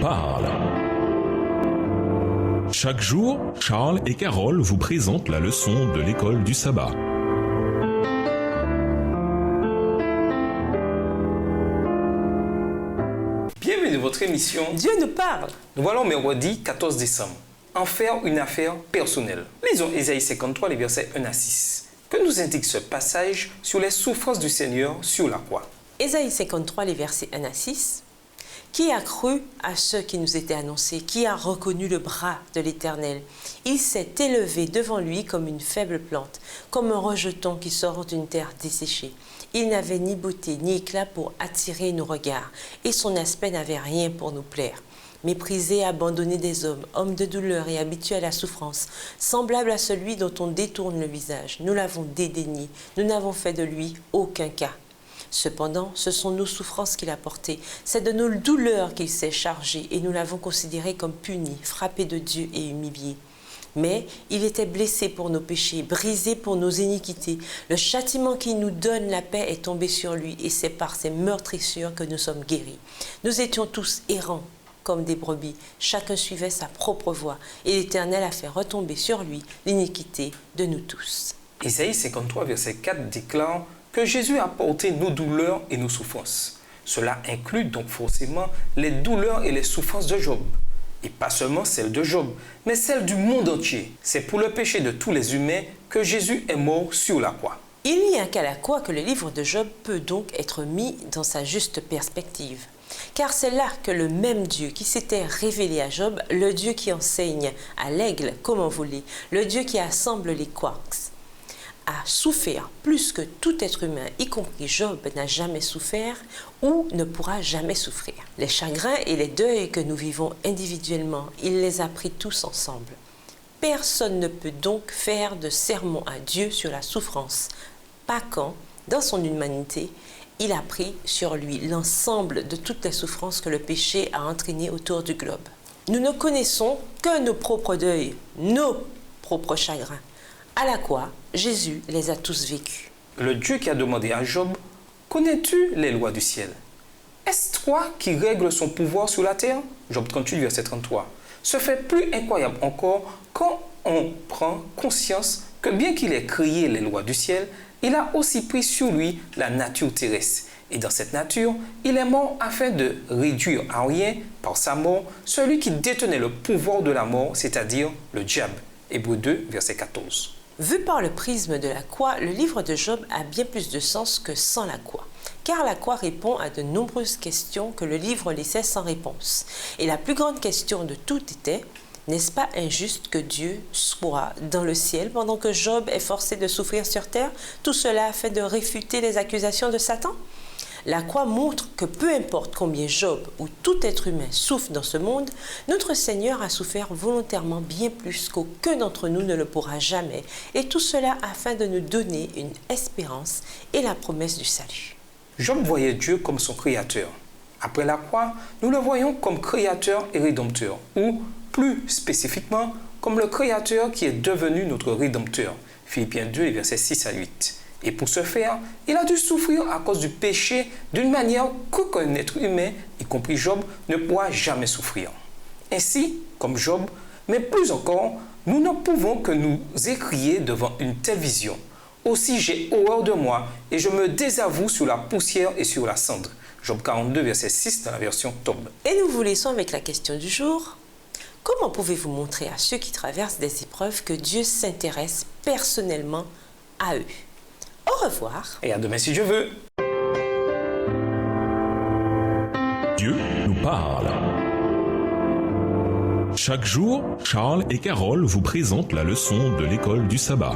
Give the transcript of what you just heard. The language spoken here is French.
parle. Chaque jour, Charles et Carole vous présentent la leçon de l'école du sabbat. Bienvenue dans votre émission Dieu nous parle. Nous voilà au mercredi 14 décembre. En faire une affaire personnelle. Lisons Ésaïe 53, les versets 1 à 6. Que nous indique ce passage sur les souffrances du Seigneur sur la croix? Ésaïe 53, les versets 1 à 6. Qui a cru à ce qui nous était annoncé? Qui a reconnu le bras de l'Éternel? Il s'est élevé devant lui comme une faible plante, comme un rejeton qui sort d'une terre desséchée. Il n'avait ni beauté ni éclat pour attirer nos regards, et son aspect n'avait rien pour nous plaire. Méprisé, abandonné des hommes, homme de douleur et habitué à la souffrance, semblable à celui dont on détourne le visage. Nous l'avons dédaigné, nous n'avons fait de lui aucun cas. Cependant, ce sont nos souffrances qu'il a portées, c'est de nos douleurs qu'il s'est chargé et nous l'avons considéré comme puni, frappé de Dieu et humilié. Mais il était blessé pour nos péchés, brisé pour nos iniquités. Le châtiment qui nous donne la paix est tombé sur lui et c'est par ses meurtrissures que nous sommes guéris. Nous étions tous errants comme des brebis, chacun suivait sa propre voie et l'Éternel a fait retomber sur lui l'iniquité de nous tous. Ésaïe 53, verset 4 déclare que Jésus a porté nos douleurs et nos souffrances. Cela inclut donc forcément les douleurs et les souffrances de Job. Et pas seulement celles de Job, mais celles du monde entier. C'est pour le péché de tous les humains que Jésus est mort sur la croix. Il n'y a qu'à la croix que le livre de Job peut donc être mis dans sa juste perspective. Car c'est là que le même Dieu qui s'était révélé à Job, le Dieu qui enseigne à l'aigle comment voler, le Dieu qui assemble les quarks, a souffert plus que tout être humain, y compris Job, n'a jamais souffert ou ne pourra jamais souffrir. Les chagrins et les deuils que nous vivons individuellement, il les a pris tous ensemble. Personne ne peut donc faire de sermon à Dieu sur la souffrance, pas quand, dans son humanité, il a pris sur lui l'ensemble de toutes les souffrances que le péché a entraînées autour du globe. Nous ne connaissons que nos propres deuils, nos propres chagrins. À la croix, Jésus les a tous vécus. Le Dieu qui a demandé à Job, connais-tu les lois du ciel? Est-ce toi qui règles son pouvoir sur la terre? Job 38, verset 33. Ce fait plus incroyable encore quand on prend conscience que bien qu'il ait créé les lois du ciel, il a aussi pris sur lui la nature terrestre. Et dans cette nature, il est mort afin de réduire à rien, par sa mort, celui qui détenait le pouvoir de la mort, c'est-à-dire le diable. Hébreux 2, verset 14. Vu par le prisme de la croix, le livre de Job a bien plus de sens que sans la croix. Car la croix répond à de nombreuses questions que le livre laissait sans réponse. Et la plus grande question de toutes était: n'est-ce pas injuste que Dieu soit dans le ciel pendant que Job est forcé de souffrir sur terre? Tout cela afin de réfuter les accusations de Satan? La croix montre que peu importe combien Job ou tout être humain souffre dans ce monde, notre Seigneur a souffert volontairement bien plus qu'aucun d'entre nous ne le pourra jamais, et tout cela afin de nous donner une espérance et la promesse du salut. Job voyait Dieu comme son créateur. Après la croix, nous le voyons comme créateur et rédempteur, ou plus spécifiquement, comme le créateur qui est devenu notre rédempteur. Philippiens 2, versets 6 à 8. Et pour ce faire, il a dû souffrir à cause du péché d'une manière qu'aucun être humain, y compris Job, ne pourra jamais souffrir. Ainsi, comme Job, mais plus encore, nous ne pouvons que nous écrier devant une telle vision. Aussi j'ai horreur de moi et je me désavoue sur la poussière et sur la cendre. Job 42, verset 6 dans la version Tob. Et nous vous laissons avec la question du jour. Comment pouvez-vous montrer à ceux qui traversent des épreuves que Dieu s'intéresse personnellement à eux? Au revoir. Et à demain si Dieu veut. Dieu nous parle. Chaque jour, Charles et Carole vous présentent la leçon de l'école du sabbat.